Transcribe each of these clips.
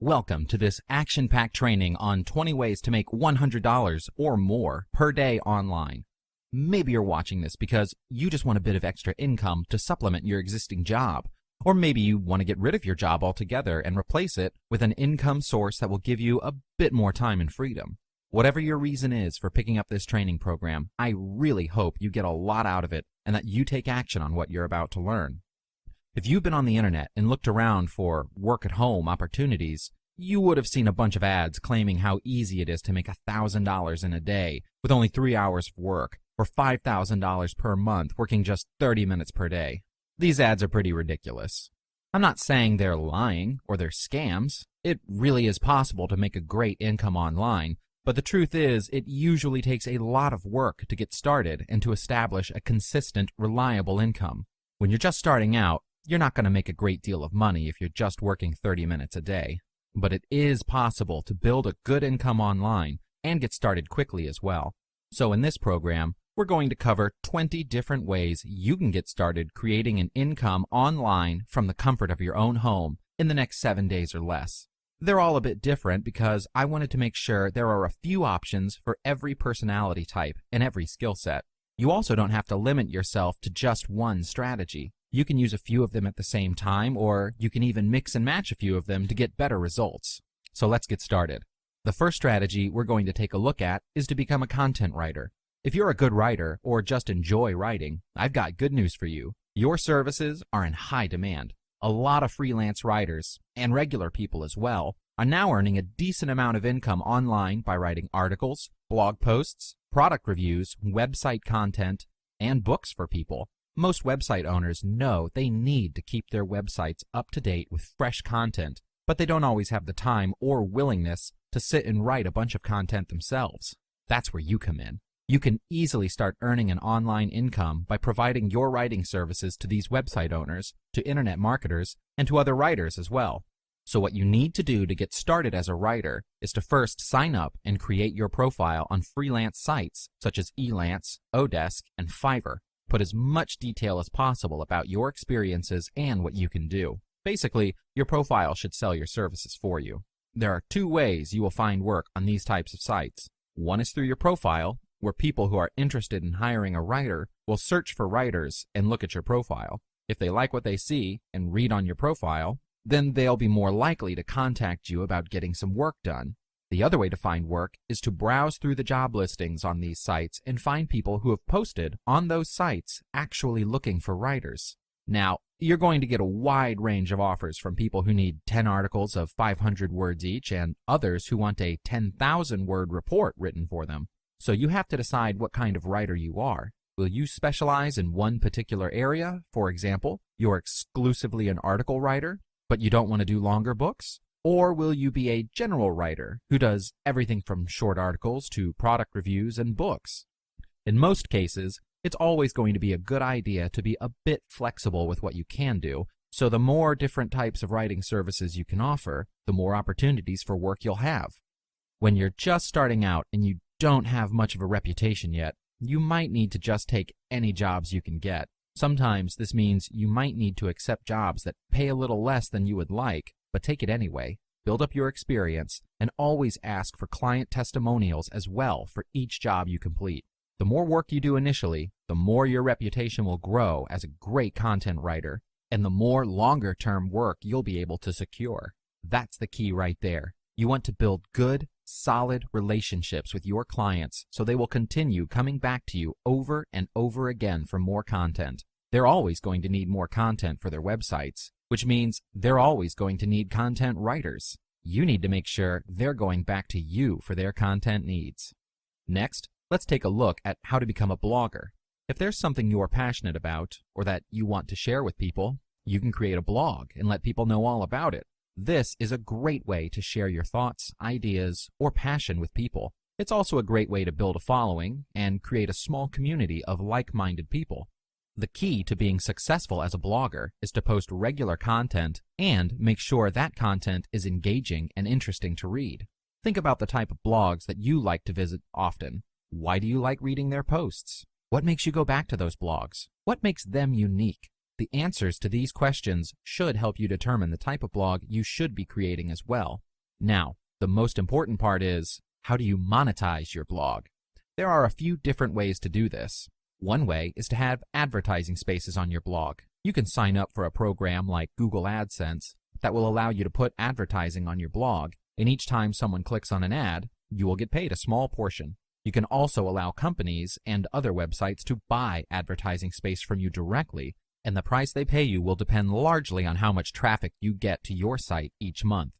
Welcome to this action-packed training on 20 ways to make $100 or more per day online. Maybe you're watching this because you just want a bit of extra income to supplement your existing job. Or maybe you want to get rid of your job altogether and replace it with an income source that will give you a bit more time and freedom. Whatever your reason is for picking up this training program, I really hope you get a lot out of it and that you take action on what you're about to learn. If you've been on the internet and looked around for work-at-home opportunities, you would have seen a bunch of ads claiming how easy it is to make $1,000 in a day with only 3 hours of work, or $5,000 per month working just 30 minutes per day. These ads are pretty ridiculous. I'm not saying they're lying or they're scams. It really is possible to make a great income online, but the truth is it usually takes a lot of work to get started and to establish a consistent, reliable income. When you're just starting out, you're not going to make a great deal of money if you're just working 30 minutes a day. But it is possible to build a good income online and get started quickly as well. So in this program, we're going to cover 20 different ways you can get started creating an income online from the comfort of your own home in the next 7 days or less. They're all a bit different because I wanted to make sure there are a few options for every personality type and every skill set. You also don't have to limit yourself to just one strategy. You can use a few of them at the same time, or you can even mix and match a few of them to get better results. So let's get started. The first strategy we're going to take a look at is to become a content writer. If you're a good writer or just enjoy writing, I've got good news for you. Your services are in high demand. A lot of freelance writers, and regular people as well, are now earning a decent amount of income online by writing articles, blog posts, product reviews, website content, and books for people. Most website owners know they need to keep their websites up to date with fresh content, but they don't always have the time or willingness to sit and write a bunch of content themselves. That's where you come in. You can easily start earning an online income by providing your writing services to these website owners, to internet marketers, and to other writers as well. So what you need to do to get started as a writer is to first sign up and create your profile on freelance sites such as Elance, Odesk, and Fiverr. Put as much detail as possible about your experiences and what you can do. Basically, your profile should sell your services for you. There are 2 ways you will find work on these types of sites. One is through your profile, where people who are interested in hiring a writer will search for writers and look at your profile. If they like what they see and read on your profile, then they'll be more likely to contact you about getting some work done. The other way to find work is to browse through the job listings on these sites and find people who have posted on those sites actually looking for writers. Now, you're going to get a wide range of offers from people who need 10 articles of 500 words each and others who want a 10,000-word report written for them. So you have to decide what kind of writer you are. Will you specialize in one particular area? For example, you're exclusively an article writer, but you don't want to do longer books? Or will you be a general writer who does everything from short articles to product reviews and books? In most cases, it's always going to be a good idea to be a bit flexible with what you can do, so the more different types of writing services you can offer, the more opportunities for work you'll have. When you're just starting out and you don't have much of a reputation yet, you might need to just take any jobs you can get. Sometimes this means you might need to accept jobs that pay a little less than you would like, but take it anyway. Build up your experience, and always ask for client testimonials as well for each job you complete. The more work you do initially, the more your reputation will grow as a great content writer, and the more longer-term work you'll be able to secure. That's the key right there. You want to build good, solid relationships with your clients so they will continue coming back to you over and over again for more content. They're always going to need more content for their websites, which means they're always going to need content writers. You need to make sure they're going back to you for their content needs. Next, let's take a look at how to become a blogger. If there's something you're passionate about or that you want to share with people, you can create a blog and let people know all about it. This is a great way to share your thoughts, ideas, or passion with people. It's also a great way to build a following and create a small community of like-minded people. The key to being successful as a blogger is to post regular content and make sure that content is engaging and interesting to read. Think about the type of blogs that you like to visit often. Why do you like reading their posts? What makes you go back to those blogs? What makes them unique? The answers to these questions should help you determine the type of blog you should be creating as well. Now, the most important part is, how do you monetize your blog? There are a few different ways to do this. One way is to have advertising spaces on your blog. You can sign up for a program like Google AdSense that will allow you to put advertising on your blog, and each time someone clicks on an ad, you will get paid a small portion. You can also allow companies and other websites to buy advertising space from you directly, and the price they pay you will depend largely on how much traffic you get to your site each month.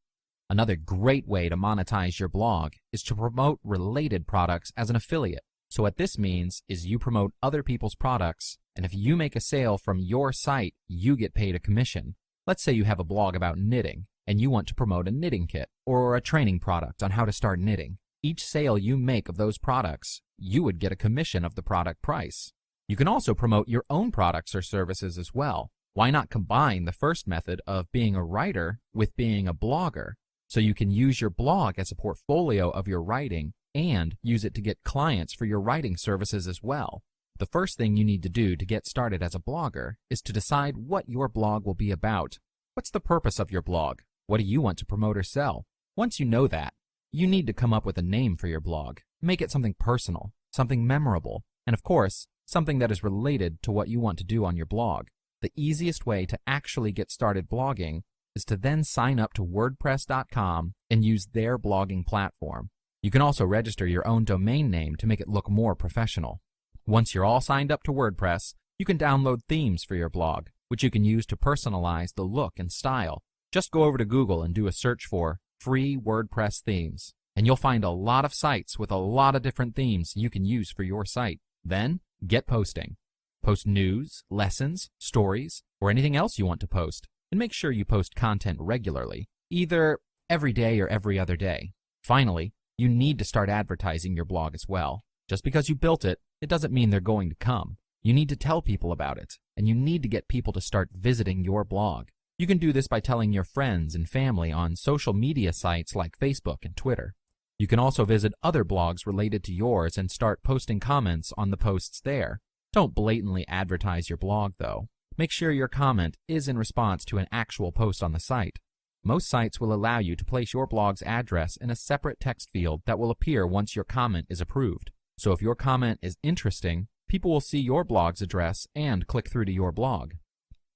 Another great way to monetize your blog is to promote related products as an affiliate. So what this means is you promote other people's products, and if you make a sale from your site, you get paid a commission. Let's say you have a blog about knitting, and you want to promote a knitting kit or a training product on how to start knitting. Each sale you make of those products, you would get a commission of the product price. You can also promote your own products or services as well. Why not combine the first method of being a writer with being a blogger? So you can use your blog as a portfolio of your writing and use it to get clients for your writing services as well. The first thing you need to do to get started as a blogger is to decide what your blog will be about. What's the purpose of your blog? What do you want to promote or sell? Once you know that, you need to come up with a name for your blog. Make it something personal, something memorable, and of course, something that is related to what you want to do on your blog. The easiest way to actually get started blogging is to then sign up to WordPress.com and use their blogging platform. You can also register your own domain name to make it look more professional. Once you're all signed up to WordPress, you can download themes for your blog, which you can use to personalize the look and style. Just go over to Google and do a search for free WordPress themes, and you'll find a lot of sites with a lot of different themes you can use for your site. Then, get posting. Post news, lessons, stories, or anything else you want to post, and make sure you post content regularly, either every day or every other day. Finally, you need to start advertising your blog as well. Just because you built it, it doesn't mean they're going to come. You need to tell people about it, and you need to get people to start visiting your blog. You can do this by telling your friends and family on social media sites like Facebook and Twitter. You can also visit other blogs related to yours and start posting comments on the posts there. Don't blatantly advertise your blog, though. Make sure your comment is in response to an actual post on the site. Most sites will allow you to place your blog's address in a separate text field that will appear once your comment is approved. So if your comment is interesting, people will see your blog's address and click through to your blog.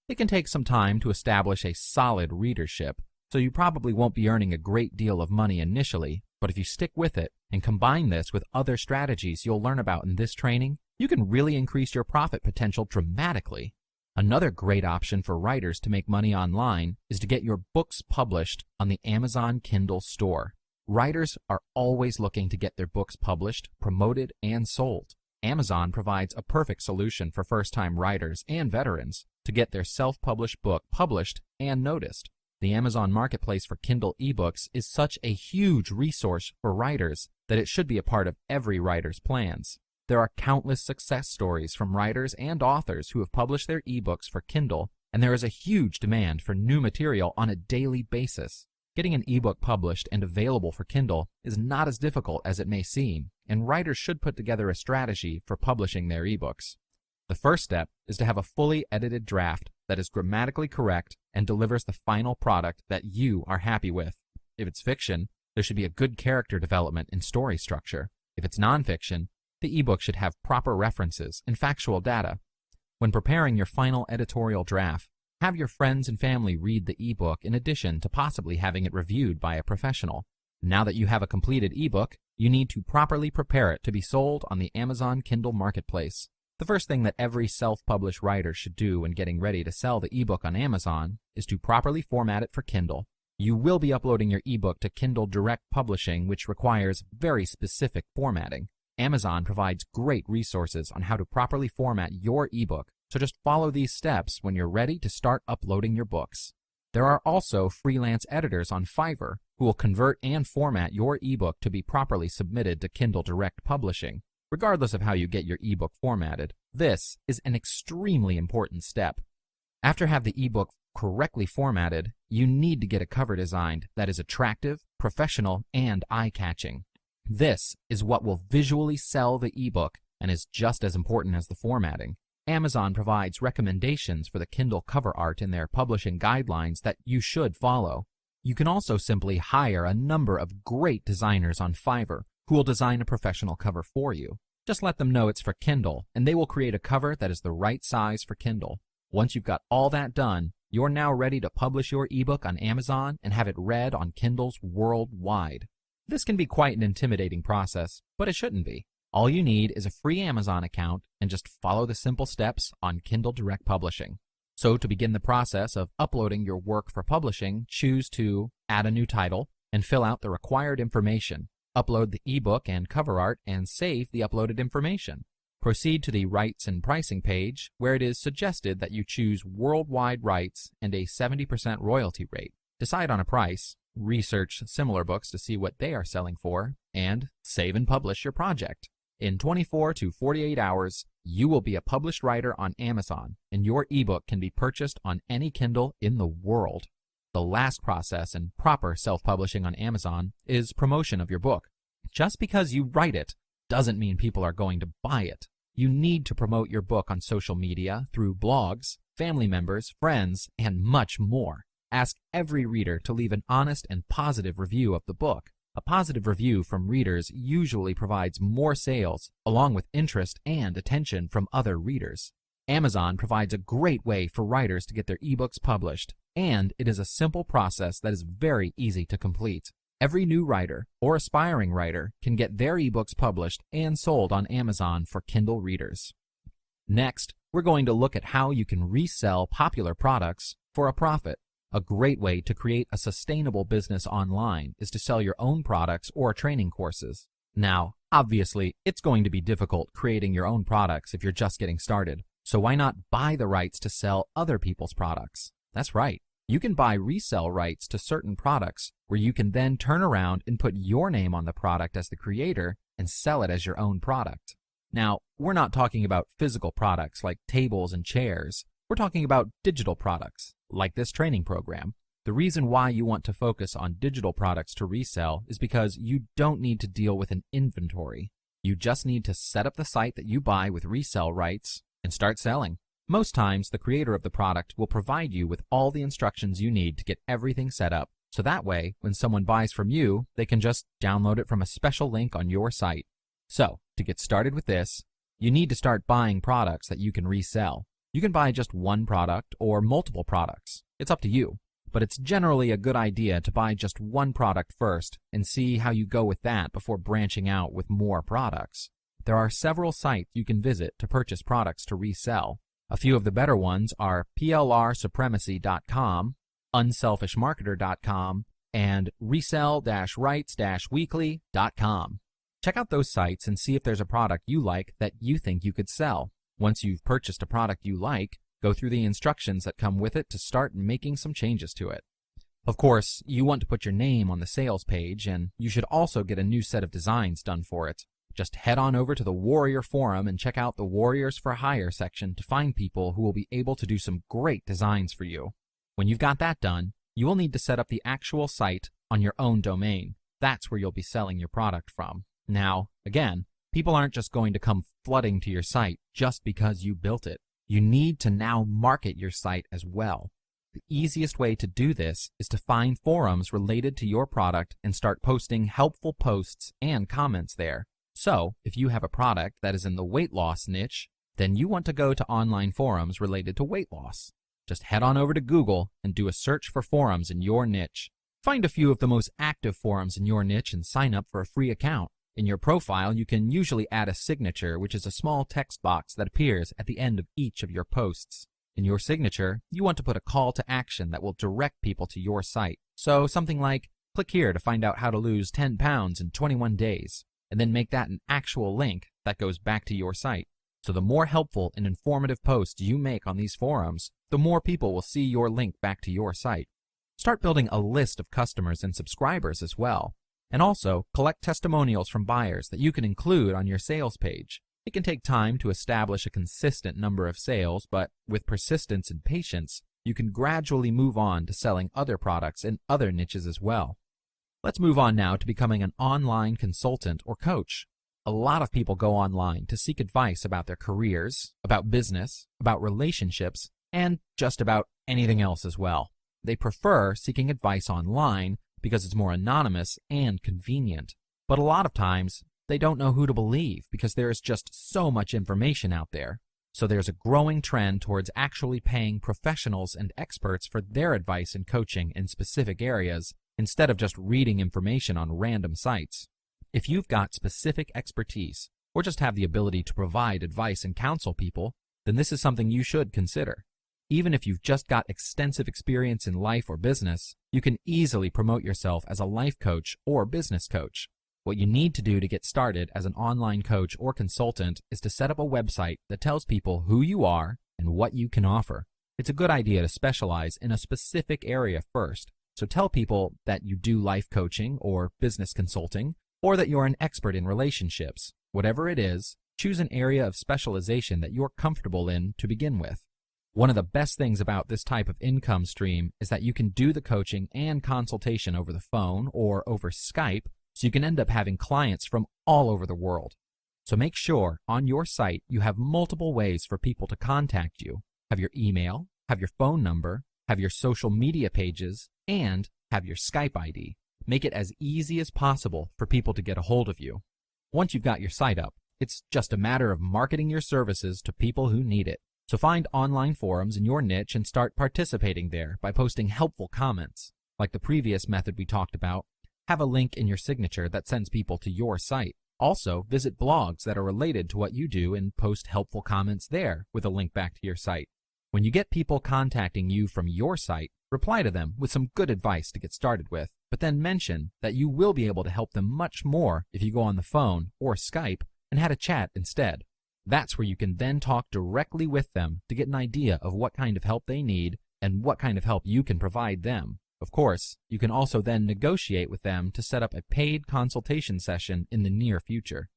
It can take some time to establish a solid readership, so you probably won't be earning a great deal of money initially, but if you stick with it and combine this with other strategies you'll learn about in this training, you can really increase your profit potential dramatically. Another great option for writers to make money online is to get your books published on the Amazon Kindle store. Writers are always looking to get their books published, promoted, and sold. Amazon provides a perfect solution for first-time writers and veterans to get their self-published book published and noticed. The Amazon Marketplace for Kindle ebooks is such a huge resource for writers that it should be a part of every writer's plans. There are countless success stories from writers and authors who have published their ebooks for Kindle, and there is a huge demand for new material on a daily basis. Getting an ebook published and available for Kindle is not as difficult as it may seem, and writers should put together a strategy for publishing their ebooks. The first step is to have a fully edited draft that is grammatically correct and delivers the final product that you are happy with. If it's fiction, there should be a good character development and story structure. If it's nonfiction, the ebook should have proper references and factual data. When preparing your final editorial draft, have your friends and family read the ebook in addition to possibly having it reviewed by a professional. Now that you have a completed ebook, you need to properly prepare it to be sold on the Amazon Kindle Marketplace. The first thing that every self-published writer should do when getting ready to sell the ebook on Amazon is to properly format it for Kindle. You will be uploading your ebook to Kindle Direct Publishing, which requires very specific formatting. Amazon provides great resources on how to properly format your ebook, so just follow these steps when you're ready to start uploading your books. There are also freelance editors on Fiverr who will convert and format your ebook to be properly submitted to Kindle Direct Publishing. Regardless of how you get your ebook formatted, this is an extremely important step. After have the ebook correctly formatted, you need to get a cover designed that is attractive, professional, and eye-catching. This is what will visually sell the ebook and is just as important as the formatting. Amazon provides recommendations for the Kindle cover art in their publishing guidelines that you should follow. You can also simply hire a number of great designers on Fiverr who will design a professional cover for you. Just let them know it's for Kindle, and they will create a cover that is the right size for Kindle. Once you've got all that done, you're now ready to publish your ebook on Amazon and have it read on Kindles worldwide. This can be quite an intimidating process, but it shouldn't be. All you need is a free Amazon account and just follow the simple steps on Kindle Direct Publishing. So to begin the process of uploading your work for publishing, choose to add a new title and fill out the required information. Upload the ebook and cover art and save the uploaded information. Proceed to the rights and pricing page, where it is suggested that you choose worldwide rights and a 70% royalty rate. Decide on a price, research similar books to see what they are selling for, and save and publish your project. In 24 to 48 hours, you will be a published writer on Amazon, and your ebook can be purchased on any Kindle in the world. The last process in proper self-publishing on Amazon is promotion of your book. Just because you write it doesn't mean people are going to buy it. You need to promote your book on social media, through blogs, family members, friends, and much more. Ask every reader to leave an honest and positive review of the book. A positive review from readers usually provides more sales, along with interest and attention from other readers. Amazon provides a great way for writers to get their ebooks published, and it is a simple process that is very easy to complete. Every new writer or aspiring writer can get their ebooks published and sold on Amazon for Kindle readers. Next, we're going to look at how you can resell popular products for a profit. A great way to create a sustainable business online is to sell your own products or training courses. Now, obviously, it's going to be difficult creating your own products if you're just getting started. So why not buy the rights to sell other people's products? That's right. You can buy resell rights to certain products where you can then turn around and put your name on the product as the creator and sell it as your own product. Now, we're not talking about physical products like tables and chairs. We're talking about digital products, like this training program. The reason why you want to focus on digital products to resell is because you don't need to deal with an inventory. You just need to set up the site that you buy with resell rights and start selling. Most times, the creator of the product will provide you with all the instructions you need to get everything set up, so that way, when someone buys from you, they can just download it from a special link on your site. So, to get started with this, you need to start buying products that you can resell. You can buy just one product or multiple products. It's up to you, but it's generally a good idea to buy just one product first and see how you go with that before branching out with more products. There are several sites you can visit to purchase products to resell. A few of the better ones are plrsupremacy.com, unselfishmarketer.com, and resell-rights-weekly.com. Check out those sites and see if there's a product you like that you think you could sell. Once you've purchased a product you like, go through the instructions that come with it to start making some changes to it. Of course, you want to put your name on the sales page, and you should also get a new set of designs done for it. Just head on over to the Warrior Forum and check out the Warriors for Hire section to find people who will be able to do some great designs for you. When you've got that done, you will need to set up the actual site on your own domain. That's where you'll be selling your product from. Now, again, people aren't just going to come flooding to your site just because you built it. You need to now market your site as well. The easiest way to do this is to find forums related to your product and start posting helpful posts and comments there. So, if you have a product that is in the weight loss niche, then you want to go to online forums related to weight loss. Just head on over to Google and do a search for forums in your niche. Find a few of the most active forums in your niche and sign up for a free account. In your profile, you can usually add a signature, which is a small text box that appears at the end of each of your posts. In your signature, you want to put a call to action that will direct people to your site. So something like, click here to find out how to lose 10 pounds in 21 days. And then make that an actual link that goes back to your site. So the more helpful and informative posts you make on these forums, the more people will see your link back to your site. Start building a list of customers and subscribers as well. And also, collect testimonials from buyers that you can include on your sales page. It can take time to establish a consistent number of sales, but with persistence and patience, you can gradually move on to selling other products in other niches as well. Let's move on now to becoming an online consultant or coach. A lot of people go online to seek advice about their careers, about business, about relationships, and just about anything else as well. They prefer seeking advice online because it's more anonymous and convenient. But a lot of times, they don't know who to believe because there is just so much information out there. So there's a growing trend towards actually paying professionals and experts for their advice and coaching in specific areas instead of just reading information on random sites. If you've got specific expertise or just have the ability to provide advice and counsel people, then this is something you should consider. Even if you've just got extensive experience in life or business, you can easily promote yourself as a life coach or business coach. What you need to do to get started as an online coach or consultant is to set up a website that tells people who you are and what you can offer. It's a good idea to specialize in a specific area first. So tell people that you do life coaching or business consulting, or that you're an expert in relationships. Whatever it is, choose an area of specialization that you're comfortable in to begin with. One of the best things about this type of income stream is that you can do the coaching and consultation over the phone or over Skype, so you can end up having clients from all over the world. So make sure on your site you have multiple ways for people to contact you. Have your email, have your phone number, have your social media pages, and have your Skype ID. Make it as easy as possible for people to get a hold of you. Once you've got your site up, it's just a matter of marketing your services to people who need it. So find online forums in your niche and start participating there by posting helpful comments. Like the previous method we talked about, have a link in your signature that sends people to your site. Also, visit blogs that are related to what you do and post helpful comments there with a link back to your site. When you get people contacting you from your site, reply to them with some good advice to get started with, but then mention that you will be able to help them much more if you go on the phone or Skype and had a chat instead. That's where you can then talk directly with them to get an idea of what kind of help they need and what kind of help you can provide them. Of course, you can also then negotiate with them to set up a paid consultation session in the near future.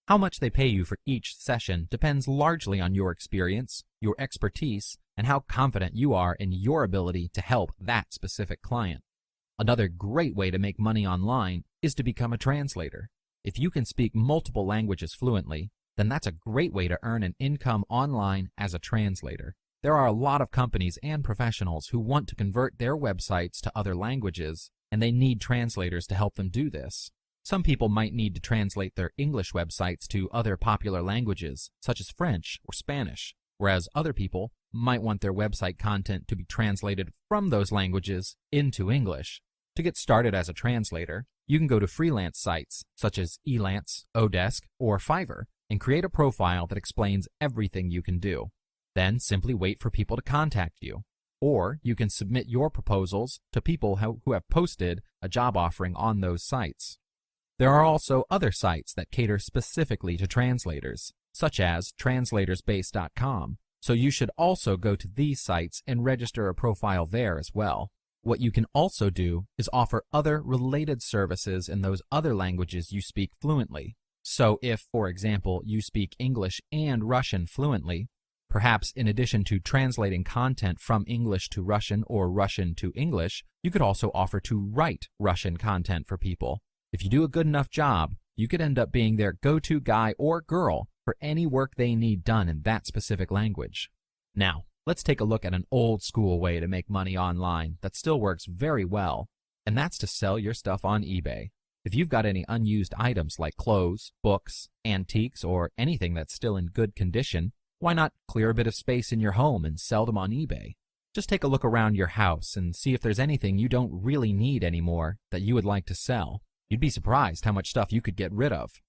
How much they pay you for each session depends largely on your experience, your expertise, and how confident you are in your ability to help that specific client. Another great way to make money online is to become a translator. If you can speak multiple languages fluently, then that's a great way to earn an income online as a translator. There are a lot of companies and professionals who want to convert their websites to other languages, and they need translators to help them do this. Some people might need to translate their English websites to other popular languages, such as French or Spanish, whereas other people might want their website content to be translated from those languages into English. To get started as a translator, you can go to freelance sites such as Elance, Odesk, or Fiverr and create a profile that explains everything you can do. Then simply wait for people to contact you. Or you can submit your proposals to people who have posted a job offering on those sites. There are also other sites that cater specifically to translators, such as translatorsbase.com, so you should also go to these sites and register a profile there as well. What you can also do is offer other related services in those other languages you speak fluently. So if, for example, you speak English and Russian fluently, perhaps in addition to translating content from English to Russian or Russian to English, you could also offer to write Russian content for people. If you do a good enough job, you could end up being their go-to guy or girl for any work they need done in that specific language. Now, let's take a look at an old school way to make money online that still works very well, and that's to sell your stuff on eBay. If you've got any unused items like clothes, books, antiques, or anything that's still in good condition, why not clear a bit of space in your home and sell them on eBay? Just take a look around your house and see if there's anything you don't really need anymore that you would like to sell. You'd be surprised how much stuff you could get rid of.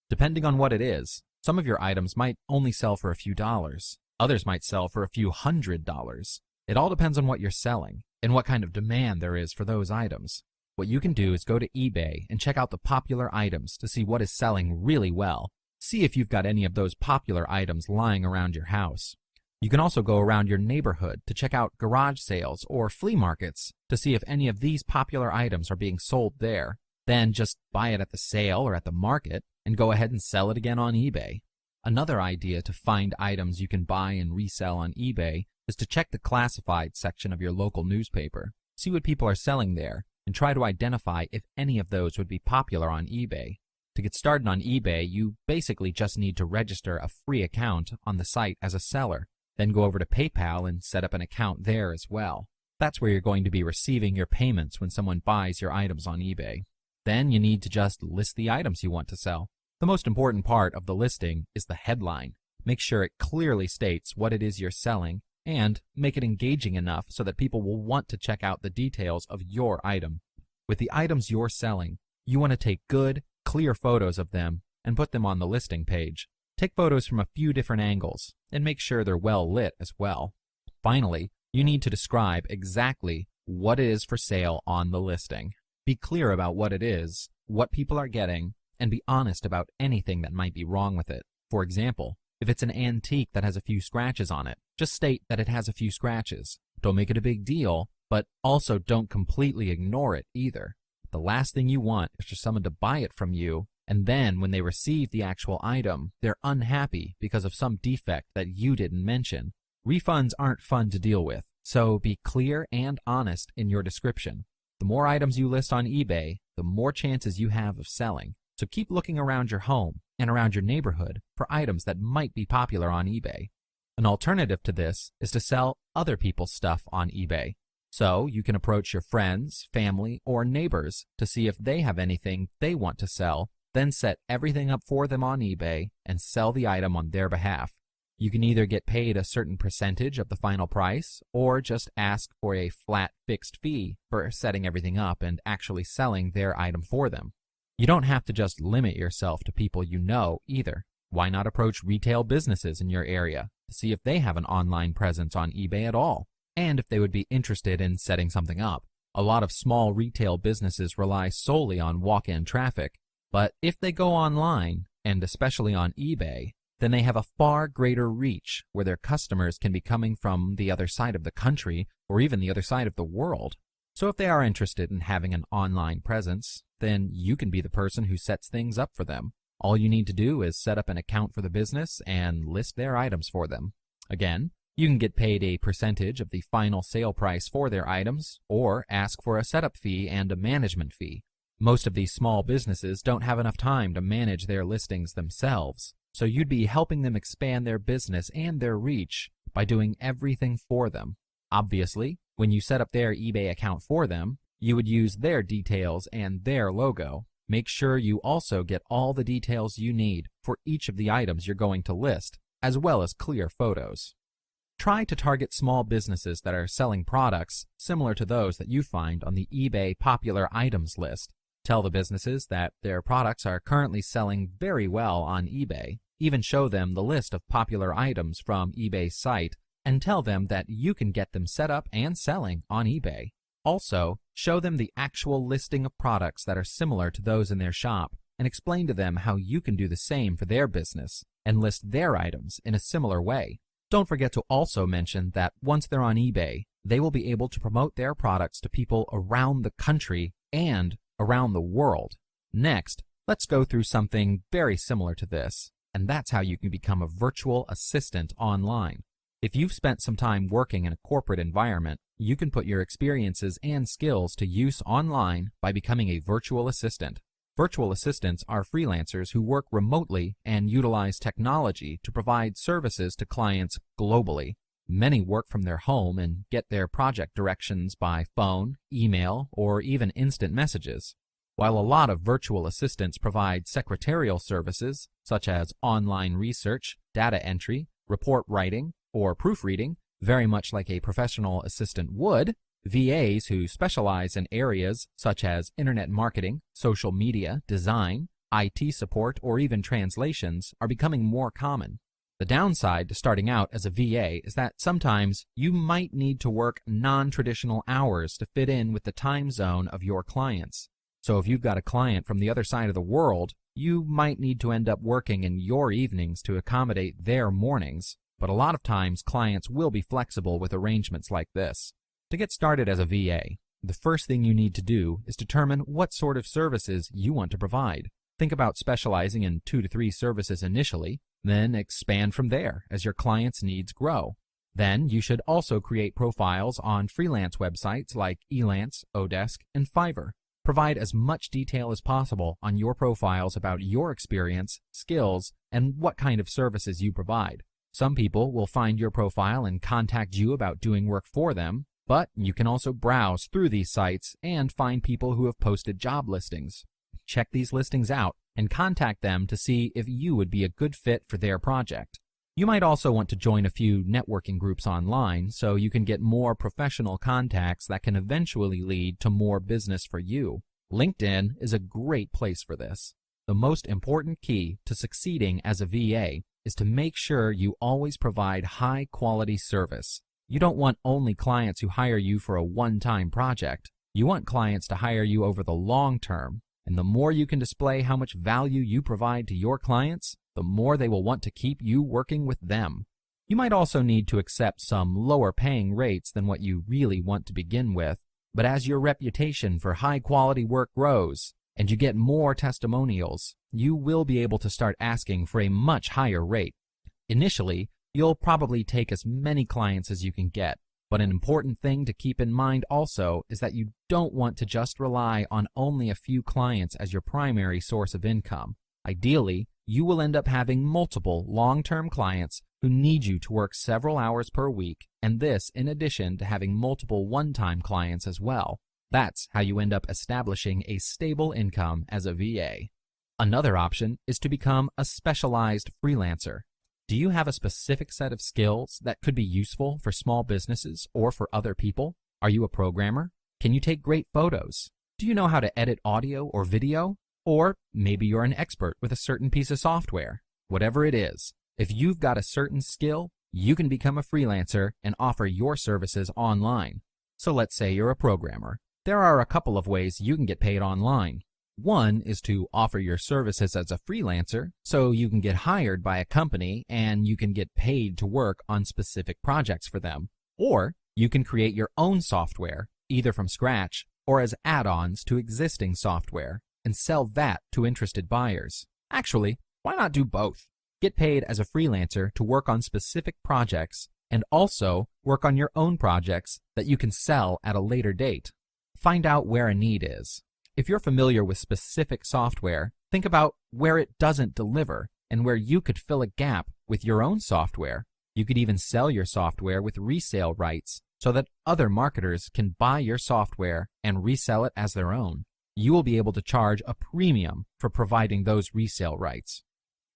Depending on what it is, some of your items might only sell for a few dollars. Others might sell for a few $100s. It all depends on what you're selling and what kind of demand there is for those items. What you can do is go to eBay and check out the popular items to see what is selling really well. See if you've got any of those popular items lying around your house. You can also go around your neighborhood to check out garage sales or flea markets to see if any of these popular items are being sold there. Then just buy it at the sale or at the market and go ahead and sell it again on eBay. Another idea to find items you can buy and resell on eBay is to check the classified section of your local newspaper. See what people are selling there and try to identify if any of those would be popular on eBay. To get started on eBay, you basically just need to register a free account on the site as a seller, then go over to PayPal and set up an account there as well. That's where you're going to be receiving your payments when someone buys your items on eBay. Then you need to just list the items you want to sell. The most important part of the listing is the headline. Make sure it clearly states what it is you're selling and make it engaging enough so that people will want to check out the details of your item. With the items you're selling, you want to take good, clear photos of them and put them on the listing page. Take photos from a few different angles and make sure they're well lit as well. Finally, you need to describe exactly what it is for sale on the listing. Be clear about what it is, what people are getting, and be honest about anything that might be wrong with it. For example, if it's an antique that has a few scratches on it, just state that it has a few scratches. Don't make it a big deal, but also don't completely ignore it either. The last thing you want is for someone to buy it from you, and then when they receive the actual item, they're unhappy because of some defect that you didn't mention. Refunds aren't fun to deal with, so be clear and honest in your description. The more items you list on eBay, the more chances you have of selling. So keep looking around your home and around your neighborhood for items that might be popular on eBay. An alternative to this is to sell other people's stuff on eBay. So you can approach your friends, family, or neighbors to see if they have anything they want to sell, then set everything up for them on eBay and sell the item on their behalf. You can either get paid a certain percentage of the final price or just ask for a flat fixed fee for setting everything up and actually selling their item for them. You don't have to just limit yourself to people you know either. Why not approach retail businesses in your area to see if they have an online presence on eBay at all, and if they would be interested in setting something up. A lot of small retail businesses rely solely on walk-in traffic, but if they go online, and especially on eBay, then they have a far greater reach where their customers can be coming from the other side of the country or even the other side of the world. So if they are interested in having an online presence, then you can be the person who sets things up for them. All you need to do is set up an account for the business and list their items for them. Again, you can get paid a percentage of the final sale price for their items or ask for a setup fee and a management fee. Most of these small businesses don't have enough time to manage their listings themselves, so you'd be helping them expand their business and their reach by doing everything for them. Obviously, when you set up their eBay account for them, you would use their details and their logo. Make sure you also get all the details you need for each of the items you're going to list, as well as clear photos. Try to target small businesses that are selling products similar to those that you find on the eBay popular items list. Tell the businesses that their products are currently selling very well on eBay. Even show them the list of popular items from eBay's site and tell them that you can get them set up and selling on eBay. Also, show them the actual listing of products that are similar to those in their shop and explain to them how you can do the same for their business and list their items in a similar way. Don't forget to also mention that once they're on eBay, they will be able to promote their products to people around the country and around the world. Next, let's go through something very similar to this, and that's how you can become a virtual assistant online. If you've spent some time working in a corporate environment, you can put your experiences and skills to use online by becoming a virtual assistant. Virtual assistants are freelancers who work remotely and utilize technology to provide services to clients globally. Many work from their home and get their project directions by phone, email, or even instant messages. While a lot of virtual assistants provide secretarial services, such as online research, data entry, report writing, or proofreading, very much like a professional assistant would, VAs who specialize in areas such as internet marketing, social media, design, IT support, or even translations are becoming more common. The downside to starting out as a VA is that sometimes you might need to work non-traditional hours to fit in with the time zone of your clients. So if you've got a client from the other side of the world, you might need to end up working in your evenings to accommodate their mornings. But a lot of times clients will be flexible with arrangements like this. To get started as a VA, the first thing you need to do is determine what sort of services you want to provide. Think about specializing in 2 to 3 services initially, then expand from there as your clients' needs grow. Then you should also create profiles on freelance websites like Elance, Odesk, and Fiverr. Provide as much detail as possible on your profiles about your experience, skills, and what kind of services you provide. Some people will find your profile and contact you about doing work for them. But you can also browse through these sites and find people who have posted job listings. Check these listings out and contact them to see if you would be a good fit for their project. You might also want to join a few networking groups online so you can get more professional contacts that can eventually lead to more business for you. LinkedIn is a great place for this. The most important key to succeeding as a VA is to make sure you always provide high-quality service. You don't want only clients who hire you for a one-time project. You want clients to hire you over the long term, and the more you can display how much value you provide to your clients, the more they will want to keep you working with them. You might also need to accept some lower paying rates than what you really want to begin with, but as your reputation for high-quality work grows and you get more testimonials, you will be able to start asking for a much higher rate. Initially, you'll probably take as many clients as you can get, but an important thing to keep in mind also is that you don't want to just rely on only a few clients as your primary source of income. Ideally, you will end up having multiple long-term clients who need you to work several hours per week, and this in addition to having multiple one-time clients as well. That's how you end up establishing a stable income as a VA. Another option is to become a specialized freelancer. Do you have a specific set of skills that could be useful for small businesses or for other people? Are you a programmer? Can you take great photos? Do you know how to edit audio or video? Or maybe you're an expert with a certain piece of software. Whatever it is, if you've got a certain skill, you can become a freelancer and offer your services online. So let's say you're a programmer. There are a couple of ways you can get paid online. One is to offer your services as a freelancer, so you can get hired by a company and you can get paid to work on specific projects for them. Or you can create your own software, either from scratch or as add-ons to existing software, and sell that to interested buyers. Actually, why not do both? Get paid as a freelancer to work on specific projects and also work on your own projects that you can sell at a later date. Find out where a need is. If you're familiar with specific software, think about where it doesn't deliver and where you could fill a gap with your own software. You could even sell your software with resale rights so that other marketers can buy your software and resell it as their own. You will be able to charge a premium for providing those resale rights.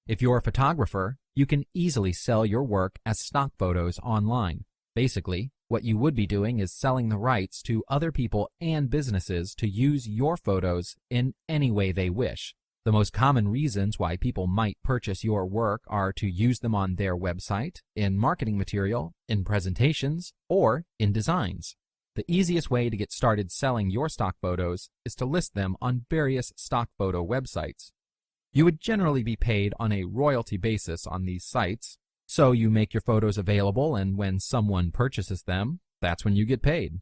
If you're a photographer, you can easily sell your work as stock photos online. Basically, what you would be doing is selling the rights to other people and businesses to use your photos in any way they wish. The most common reasons why people might purchase your work are to use them on their website, in marketing material, in presentations, or in designs. The easiest way to get started selling your stock photos is to list them on various stock photo websites. You would generally be paid on a royalty basis on these sites, so you make your photos available, and when someone purchases them, that's when you get paid.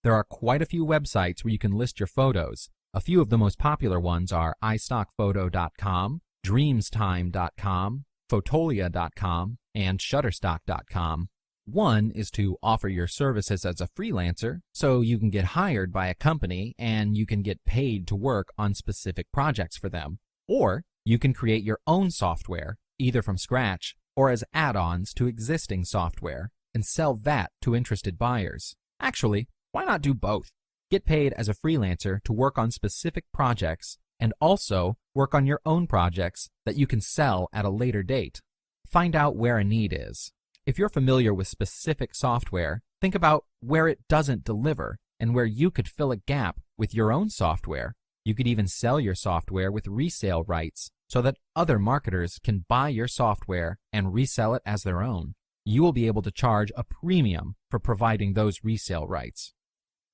There are quite a few websites where you can list your photos. A few of the most popular ones are iStockPhoto.com, DreamsTime.com, Fotolia.com, and Shutterstock.com. One is to offer your services as a freelancer, so you can get hired by a company and you can get paid to work on specific projects for them. Or you can create your own software, either from scratch or as add-ons to existing software, and sell that to interested buyers. Actually, why not do both? Get paid as a freelancer to work on specific projects and also work on your own projects that you can sell at a later date. Find out where a need is. If you're familiar with specific software, think about where it doesn't deliver and where you could fill a gap with your own software. You could even sell your software with resale rights so that other marketers can buy your software and resell it as their own. You will be able to charge a premium for providing those resale rights.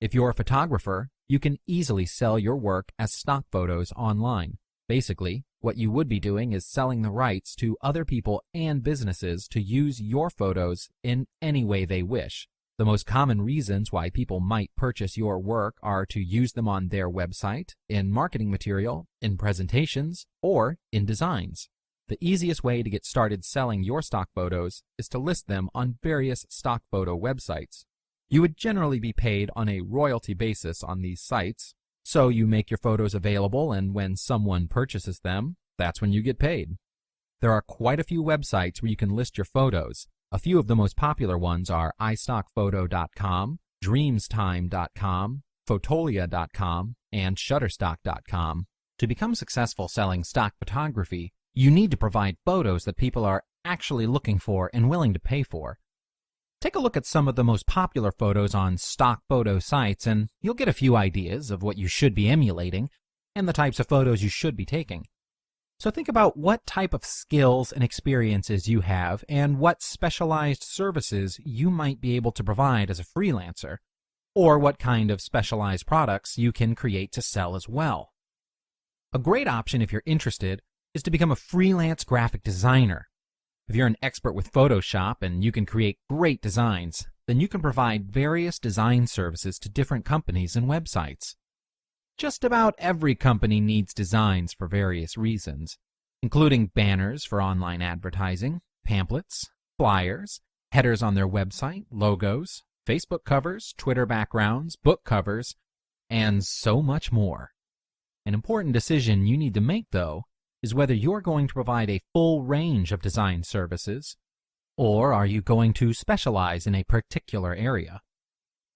If you're a photographer, you can easily sell your work as stock photos online. Basically, what you would be doing is selling the rights to other people and businesses to use your photos in any way they wish. The most common reasons why people might purchase your work are to use them on their website, in marketing material, in presentations, or in designs. The easiest way to get started selling your stock photos is to list them on various stock photo websites. You would generally be paid on a royalty basis on these sites, so you make your photos available, and when someone purchases them, that's when you get paid. There are quite a few websites where you can list your photos. A few of the most popular ones are iStockPhoto.com, dreamstime.com, fotolia.com, and shutterstock.com. To become successful selling stock photography, you need to provide photos that people are actually looking for and willing to pay for. Take a look at some of the most popular photos on stock photo sites and you'll get a few ideas of what you should be emulating and the types of photos you should be taking. So think about what type of skills and experiences you have and what specialized services you might be able to provide as a freelancer, or what kind of specialized products you can create to sell as well. A great option if you're interested is to become a freelance graphic designer. If you're an expert with Photoshop and you can create great designs, then you can provide various design services to different companies and websites. Just about every company needs designs for various reasons, including banners for online advertising, pamphlets, flyers, headers on their website, logos, Facebook covers, Twitter backgrounds, book covers, and so much more. An important decision you need to make, though, is whether you're going to provide a full range of design services, or are you going to specialize in a particular area.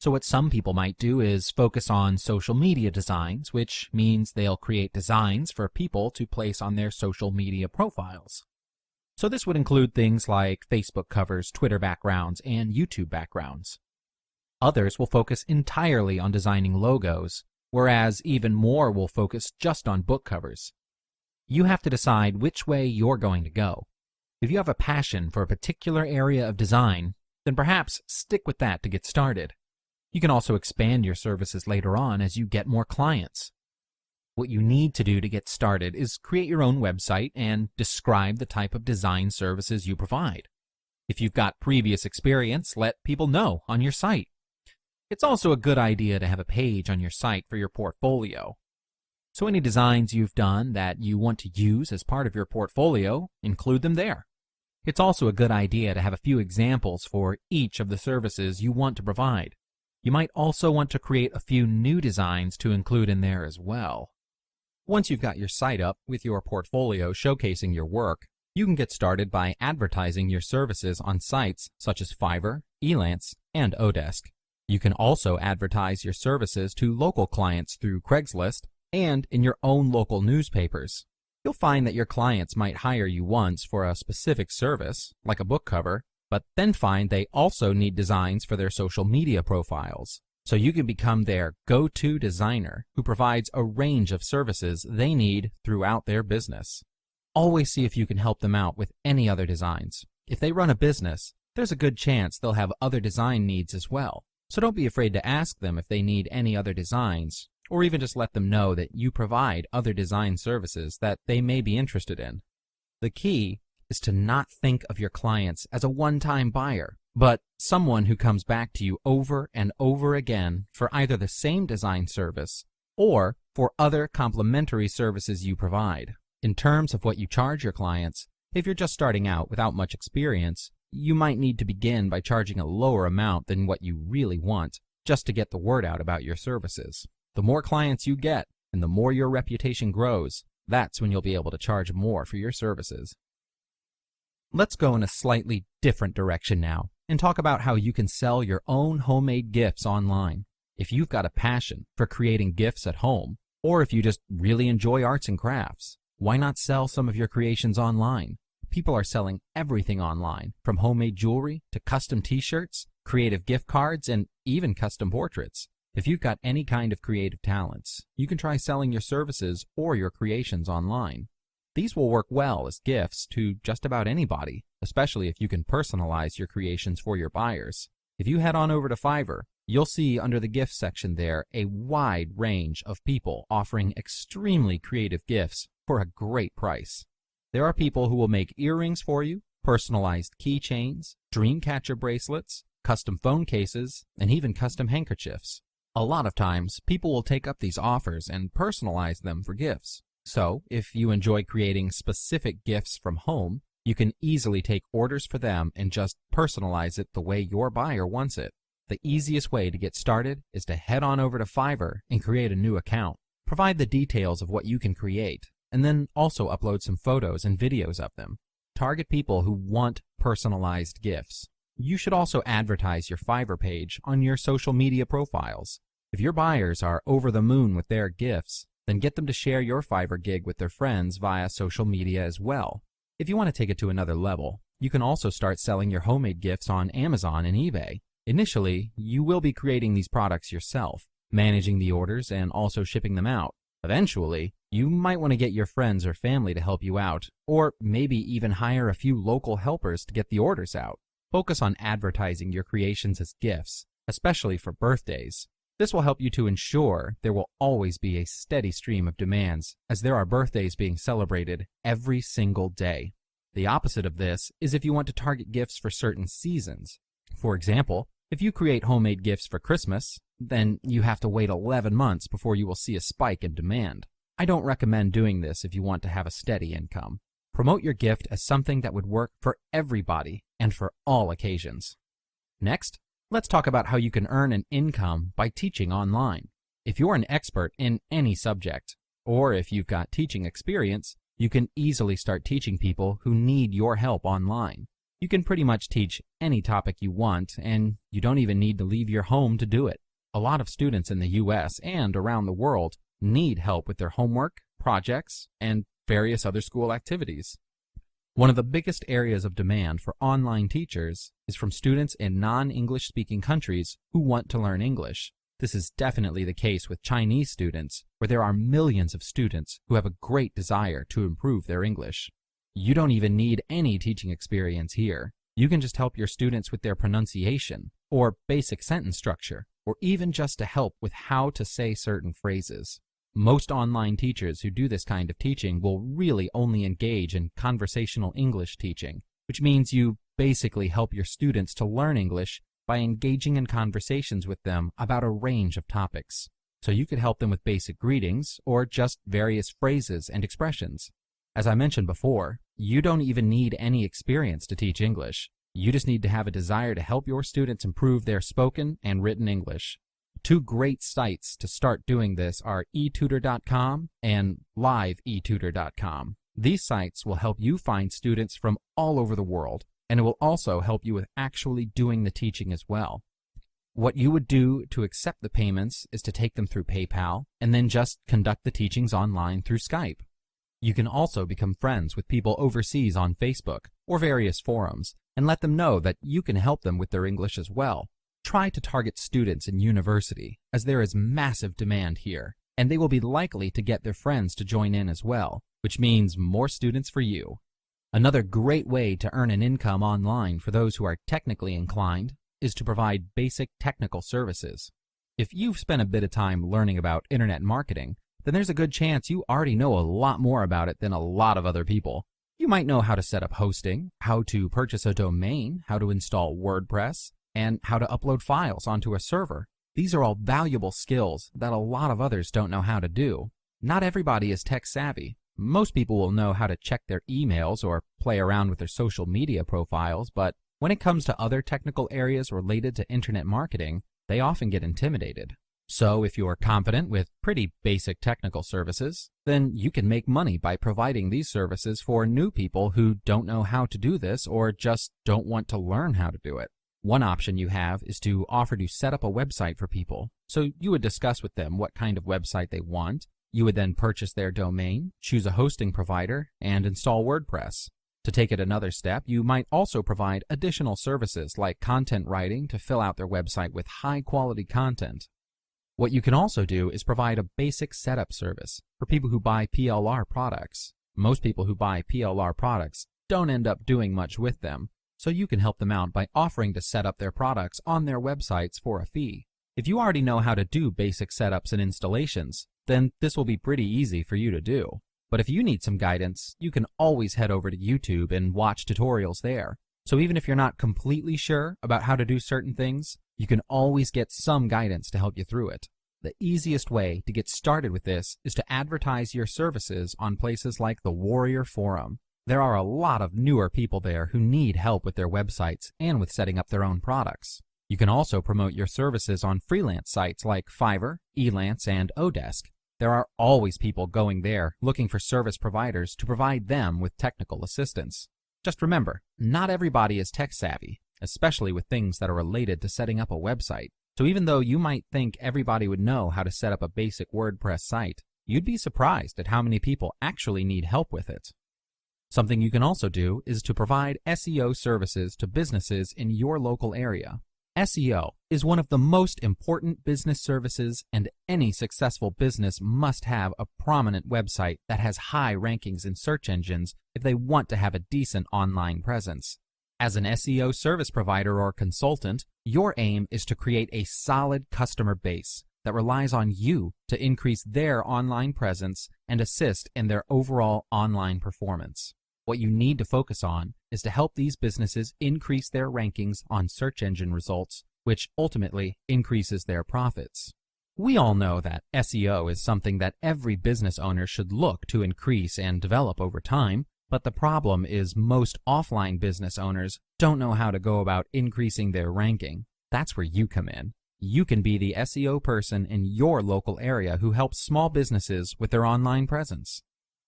So what some people might do is focus on social media designs, which means they'll create designs for people to place on their social media profiles. So this would include things like Facebook covers, Twitter backgrounds, and YouTube backgrounds. Others will focus entirely on designing logos, whereas even more will focus just on book covers. You have to decide which way you're going to go. If you have a passion for a particular area of design, then perhaps stick with that to get started. You can also expand your services later on as you get more clients. What you need to do to get started is create your own website and describe the type of design services you provide. If you've got previous experience, let people know on your site. It's also a good idea to have a page on your site for your portfolio. So any designs you've done that you want to use as part of your portfolio, include them there. It's also a good idea to have a few examples for each of the services you want to provide. You might also want to create a few new designs to include in there as well. Once you've got your site up with your portfolio showcasing your work, you can get started by advertising your services on sites such as Fiverr, Elance, and Odesk. You can also advertise your services to local clients through Craigslist and in your own local newspapers. You'll find that your clients might hire you once for a specific service, like a book cover, but then find they also need designs for their social media profiles. So you can become their go-to designer who provides a range of services they need throughout their business. Always see if you can help them out with any other designs. If they run a business, there's a good chance they'll have other design needs as well. So don't be afraid to ask them if they need any other designs, or even just let them know that you provide other design services that they may be interested in. The key is to not think of your clients as a one-time buyer, but someone who comes back to you over and over again for either the same design service or for other complementary services you provide. In terms of what you charge your clients, if you're just starting out without much experience, you might need to begin by charging a lower amount than what you really want, just to get the word out about your services. The more clients you get, and the more your reputation grows, that's when you'll be able to charge more for your services. Let's go in a slightly different direction now, and talk about how you can sell your own homemade gifts online. If you've got a passion for creating gifts at home, or if you just really enjoy arts and crafts, why not sell some of your creations online? People are selling everything online, from homemade jewelry to custom t-shirts, creative gift cards, and even custom portraits. If you've got any kind of creative talents, you can try selling your services or your creations online. These will work well as gifts to just about anybody, especially if you can personalize your creations for your buyers. If you head on over to Fiverr, you'll see under the gift section there a wide range of people offering extremely creative gifts for a great price. There are people who will make earrings for you, personalized keychains, dream catcher bracelets, custom phone cases, and even custom handkerchiefs. A lot of times, people will take up these offers and personalize them for gifts. So, if you enjoy creating specific gifts from home, you can easily take orders for them and just personalize it the way your buyer wants it. The easiest way to get started is to head on over to Fiverr and create a new account. Provide the details of what you can create, and then also upload some photos and videos of them. Target people who want personalized gifts. You should also advertise your Fiverr page on your social media profiles. If your buyers are over the moon with their gifts, then get them to share your Fiverr gig with their friends via social media as well. If you want to take it to another level, you can also start selling your homemade gifts on Amazon and eBay. Initially, you will be creating these products yourself, managing the orders and also shipping them out. Eventually, you might want to get your friends or family to help you out, or maybe even hire a few local helpers to get the orders out. Focus on advertising your creations as gifts, especially for birthdays. This will help you to ensure there will always be a steady stream of demands, as there are birthdays being celebrated every single day. The opposite of this is if you want to target gifts for certain seasons. For example, if you create homemade gifts for Christmas, then you have to wait 11 months before you will see a spike in demand. I don't recommend doing this if you want to have a steady income. Promote your gift as something that would work for everybody and for all occasions. Next, let's talk about how you can earn an income by teaching online. If you're an expert in any subject, or if you've got teaching experience, you can easily start teaching people who need your help online. You can pretty much teach any topic you want, and you don't even need to leave your home to do it. A lot of students in the US and around the world need help with their homework, projects, and various other school activities. One of the biggest areas of demand for online teachers is from students in non-English speaking countries who want to learn English. This is definitely the case with Chinese students, where there are millions of students who have a great desire to improve their English. You don't even need any teaching experience here. You can just help your students with their pronunciation, or basic sentence structure, or even just to help with how to say certain phrases. Most online teachers who do this kind of teaching will really only engage in conversational English teaching, which means you basically help your students to learn English by engaging in conversations with them about a range of topics. So you could help them with basic greetings or just various phrases and expressions. As I mentioned before, you don't even need any experience to teach English. You just need to have a desire to help your students improve their spoken and written English. Two great sites to start doing this are etutor.com and liveetutor.com. These sites will help you find students from all over the world, and it will also help you with actually doing the teaching as well. What you would do to accept the payments is to take them through PayPal and then just conduct the teachings online through Skype. You can also become friends with people overseas on Facebook or various forums and let them know that you can help them with their English as well. Try to target students in university, as there is massive demand here, and they will be likely to get their friends to join in as well, which means more students for you. Another great way to earn an income online for those who are technically inclined is to provide basic technical services. If you've spent a bit of time learning about internet marketing, then there's a good chance you already know a lot more about it than a lot of other people. You might know how to set up hosting, how to purchase a domain, how to install WordPress, and how to upload files onto a server. These are all valuable skills that a lot of others don't know how to do. Not everybody is tech savvy. Most people will know how to check their emails or play around with their social media profiles, but when it comes to other technical areas related to internet marketing, they often get intimidated. So if you are confident with pretty basic technical services, then you can make money by providing these services for new people who don't know how to do this or just don't want to learn how to do it. One option you have is to offer to set up a website for people. So you would discuss with them what kind of website they want. You would then purchase their domain, choose a hosting provider, and install WordPress. To take it another step, you might also provide additional services like content writing to fill out their website with high-quality content. What you can also do is provide a basic setup service for people who buy PLR products. Most people who buy PLR products don't end up doing much with them, so you can help them out by offering to set up their products on their websites for a fee. If you already know how to do basic setups and installations, then this will be pretty easy for you to do. But if you need some guidance, you can always head over to YouTube and watch tutorials there. So even if you're not completely sure about how to do certain things, you can always get some guidance to help you through it. The easiest way to get started with this is to advertise your services on places like the Warrior Forum. There are a lot of newer people there who need help with their websites and with setting up their own products. You can also promote your services on freelance sites like Fiverr, Elance, and Odesk. There are always people going there looking for service providers to provide them with technical assistance. Just remember, not everybody is tech savvy, especially with things that are related to setting up a website. So even though you might think everybody would know how to set up a basic WordPress site, you'd be surprised at how many people actually need help with it. Something you can also do is to provide SEO services to businesses in your local area. SEO is one of the most important business services, and any successful business must have a prominent website that has high rankings in search engines if they want to have a decent online presence. As an SEO service provider or consultant, your aim is to create a solid customer base that relies on you to increase their online presence and assist in their overall online performance. What you need to focus on is to help these businesses increase their rankings on search engine results, which ultimately increases their profits. We all know that SEO is something that every business owner should look to increase and develop over time, but the problem is most offline business owners don't know how to go about increasing their ranking. That's where you come in. You can be the SEO person in your local area who helps small businesses with their online presence.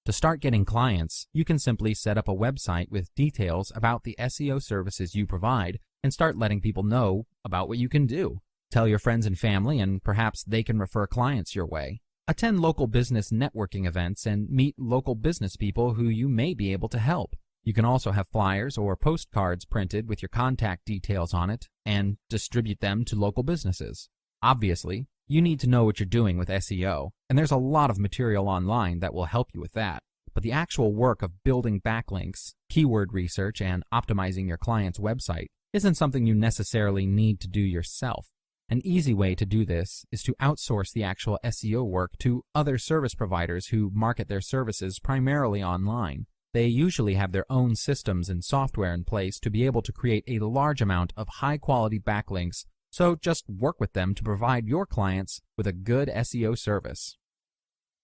To start getting clients, you can simply set up a website with details about the SEO services you provide and start letting people know about what you can do. Tell your friends and family, and perhaps they can refer clients your way. Attend local business networking events and meet local business people who you may be able to help. You can also have flyers or postcards printed with your contact details on it and distribute them to local businesses. Obviously, you need to know what you're doing with SEO, and there's a lot of material online that will help you with that. But the actual work of building backlinks, keyword research, and optimizing your client's website isn't something you necessarily need to do yourself. An easy way to do this is to outsource the actual SEO work to other service providers who market their services primarily online. They usually have their own systems and software in place to be able to create a large amount of high-quality backlinks, so just work with them to provide your clients with a good SEO service.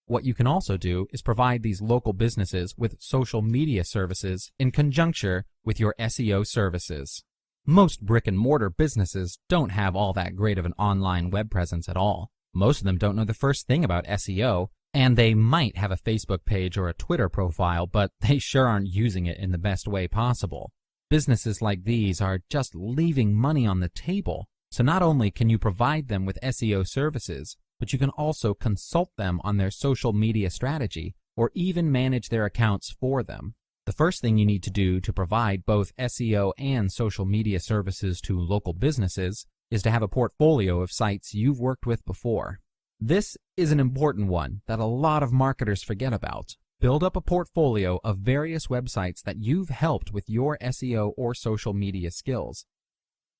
What you can also do is provide these local businesses with social media services in conjunction with your SEO services. Most brick-and-mortar businesses don't have all that great of an online web presence at all. Most of them don't know the first thing about SEO, and they might have a Facebook page or a Twitter profile, but they sure aren't using it in the best way possible. Businesses like these are just leaving money on the table. So not only can you provide them with SEO services, but you can also consult them on their social media strategy or even manage their accounts for them. The first thing you need to do to provide both SEO and social media services to local businesses is to have a portfolio of sites you've worked with before. This is an important one that a lot of marketers forget about. Build up a portfolio of various websites that you've helped with your SEO or social media skills.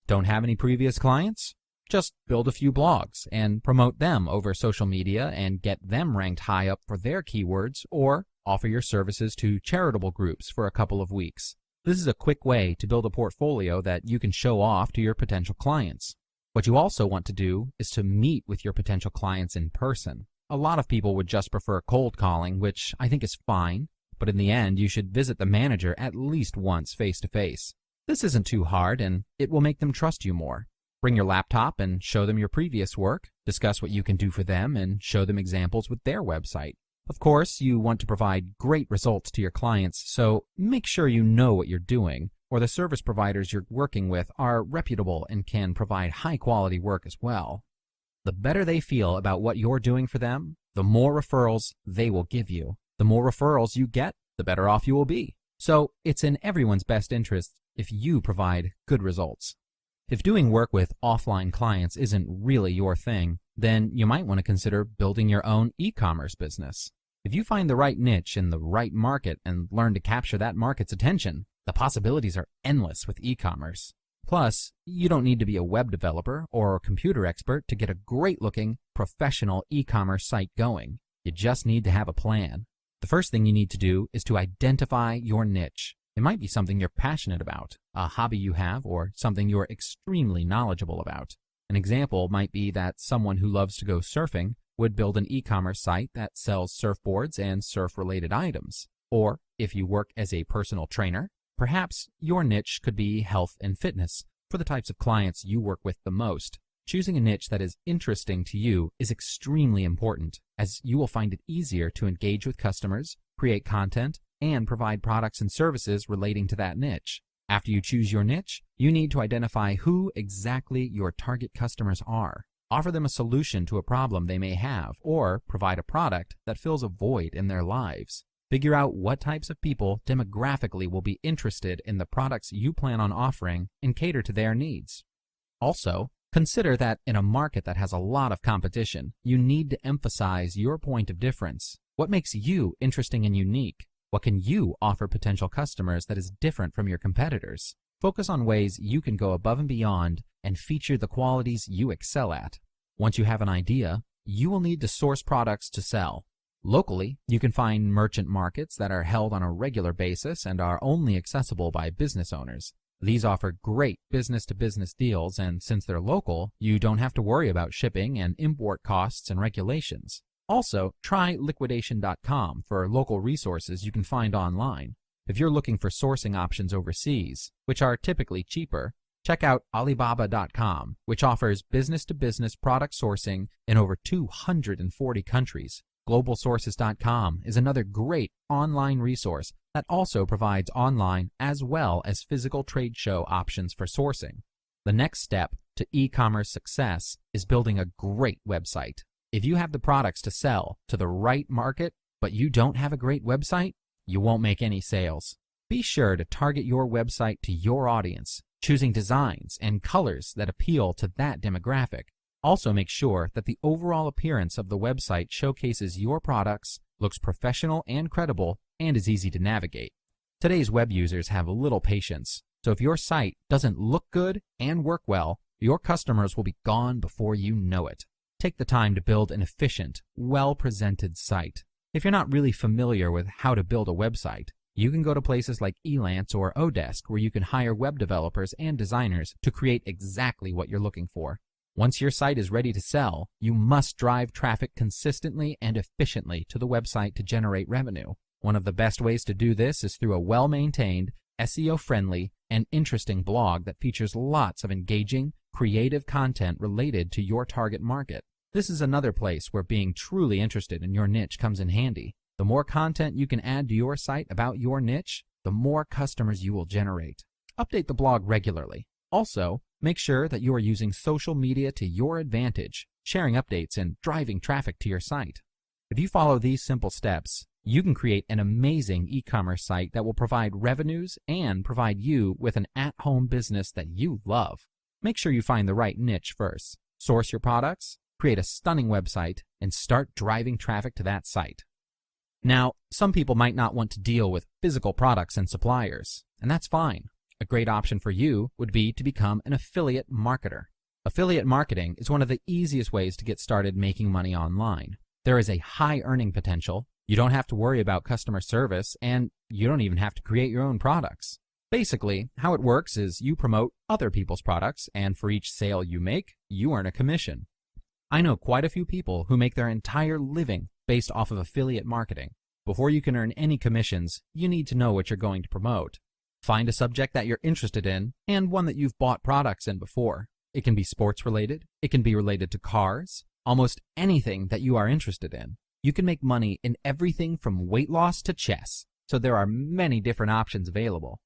Don't have any previous clients? Just build a few blogs and promote them over social media and get them ranked high up for their keywords, or offer your services to charitable groups for a couple of weeks. This is a quick way to build a portfolio that you can show off to your potential clients. What you also want to do is to meet with your potential clients in person. A lot of people would just prefer cold calling, which I think is fine, but in the end you should visit the manager at least once face to face. This isn't too hard, and it will make them trust you more. Bring your laptop and show them your previous work, discuss what you can do for them, and show them examples with their website. Of course, you want to provide great results to your clients, so make sure you know what you're doing, or the service providers you're working with are reputable and can provide high-quality work as well. The better they feel about what you're doing for them, the more referrals they will give you. The more referrals you get, the better off you will be. So it's in everyone's best interest if you provide good results. If doing work with offline clients isn't really your thing, then you might want to consider building your own e-commerce business. If you find the right niche in the right market and learn to capture that market's attention, the possibilities are endless with e-commerce. Plus, you don't need to be a web developer or a computer expert to get a great-looking, professional e-commerce site going. You just need to have a plan. The first thing you need to do is to identify your niche. It might be something you're passionate about, a hobby you have, or something you're extremely knowledgeable about. An example might be that someone who loves to go surfing would build an e-commerce site that sells surfboards and surf-related items. Or, if you work as a personal trainer, perhaps your niche could be health and fitness for the types of clients you work with the most. Choosing a niche that is interesting to you is extremely important, as you will find it easier to engage with customers, create content, and provide products and services relating to that niche. After you choose your niche, you need to identify who exactly your target customers are. Offer them a solution to a problem they may have, or provide a product that fills a void in their lives. Figure out what types of people demographically will be interested in the products you plan on offering and cater to their needs. Also, consider that in a market that has a lot of competition, you need to emphasize your point of difference. What makes you interesting and unique? What can you offer potential customers that is different from your competitors? Focus on ways you can go above and beyond and feature the qualities you excel at. Once you have an idea, you will need to source products to sell. Locally, you can find merchant markets that are held on a regular basis and are only accessible by business owners. These offer great business-to-business deals, and since they're local, you don't have to worry about shipping and import costs and regulations. Also, try liquidation.com for local resources you can find online. If you're looking for sourcing options overseas, which are typically cheaper, check out Alibaba.com, which offers business-to-business product sourcing in over 240 countries. GlobalSources.com is another great online resource that also provides online as well as physical trade show options for sourcing. The next step to e-commerce success is building a great website. If you have the products to sell to the right market, but you don't have a great website, you won't make any sales. Be sure to target your website to your audience, choosing designs and colors that appeal to that demographic. Also make sure that the overall appearance of the website showcases your products, looks professional and credible, and is easy to navigate. Today's web users have little patience, so if your site doesn't look good and work well, your customers will be gone before you know it. Take the time to build an efficient, well-presented site. If you're not really familiar with how to build a website, you can go to places like Elance or Odesk where you can hire web developers and designers to create exactly what you're looking for. Once your site is ready to sell, you must drive traffic consistently and efficiently to the website to generate revenue. One of the best ways to do this is through a well-maintained, SEO-friendly, and interesting blog that features lots of engaging, creative content related to your target market. This is another place where being truly interested in your niche comes in handy. The more content you can add to your site about your niche, the more customers you will generate. Update the blog regularly. Also, make sure that you are using social media to your advantage, sharing updates and driving traffic to your site. If you follow these simple steps, you can create an amazing e-commerce site that will provide revenues and provide you with an at-home business that you love. Make sure you find the right niche first. Source your products, create a stunning website, and start driving traffic to that site. Now, some people might not want to deal with physical products and suppliers, and that's fine. A great option for you would be to become an affiliate marketer. Affiliate marketing is one of the easiest ways to get started making money online. There is a high earning potential, you don't have to worry about customer service, and you don't even have to create your own products. Basically, how it works is you promote other people's products, and for each sale you make, you earn a commission. I know quite a few people who make their entire living based off of affiliate marketing. Before you can earn any commissions, you need to know what you're going to promote. Find a subject that you're interested in and one that you've bought products in before. It can be sports related, it can be related to cars, almost anything that you are interested in. You can make money in everything from weight loss to chess, so there are many different options available.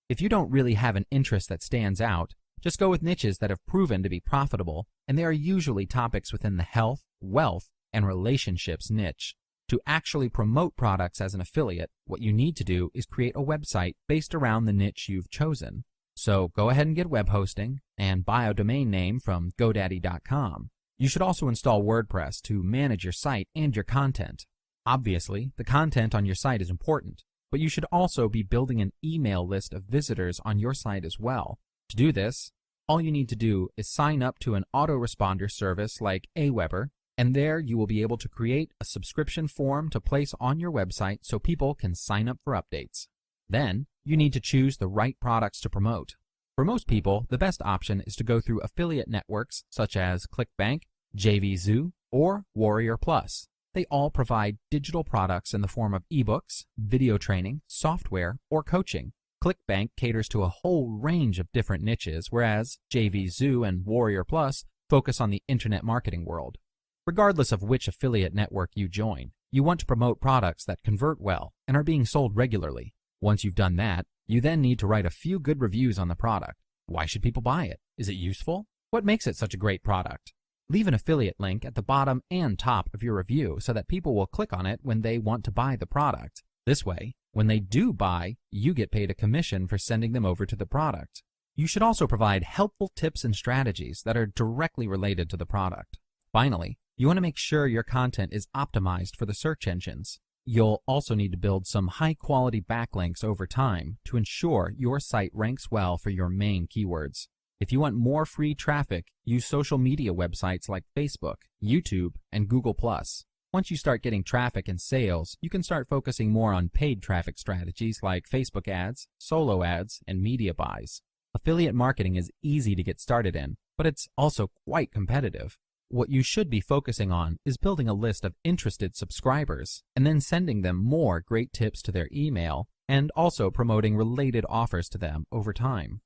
If you don't really have an interest that stands out, just go with niches that have proven to be profitable, and they are usually topics within the health, wealth, and relationships niche. To actually promote products as an affiliate, what you need to do is create a website based around the niche you've chosen. So go ahead and get web hosting and buy a domain name from GoDaddy.com. You should also install WordPress to manage your site and your content. Obviously, the content on your site is important, but you should also be building an email list of visitors on your site as well. To do this, all you need to do is sign up to an autoresponder service like Aweber, and there you will be able to create a subscription form to place on your website so people can sign up for updates. Then, you need to choose the right products to promote. For most people, the best option is to go through affiliate networks such as ClickBank, JVZoo, or Warrior Plus. They all provide digital products in the form of ebooks, video training, software, or coaching. ClickBank caters to a whole range of different niches, whereas JVZoo and Warrior Plus focus on the internet marketing world. Regardless of which affiliate network you join, you want to promote products that convert well and are being sold regularly. Once you've done that, You then need to write a few good reviews on the product. Why should people buy it? Is it useful? What makes it such a great product? Leave an affiliate link at the bottom and top of your review so that people will click on it when they want to buy the product. This way, when they do buy, you get paid a commission for sending them over to the product. You should also provide helpful tips and strategies that are directly related to the product. Finally, you want to make sure your content is optimized for the search engines. You'll also need to build some high-quality backlinks over time to ensure your site ranks well for your main keywords. If you want more free traffic, use social media websites like Facebook, YouTube, and Google+. Once you start getting traffic and sales, you can start focusing more on paid traffic strategies like Facebook ads, solo ads, and media buys. Affiliate marketing is easy to get started in, but it's also quite competitive. What you should be focusing on is building a list of interested subscribers and then sending them more great tips to their email and also promoting related offers to them over time.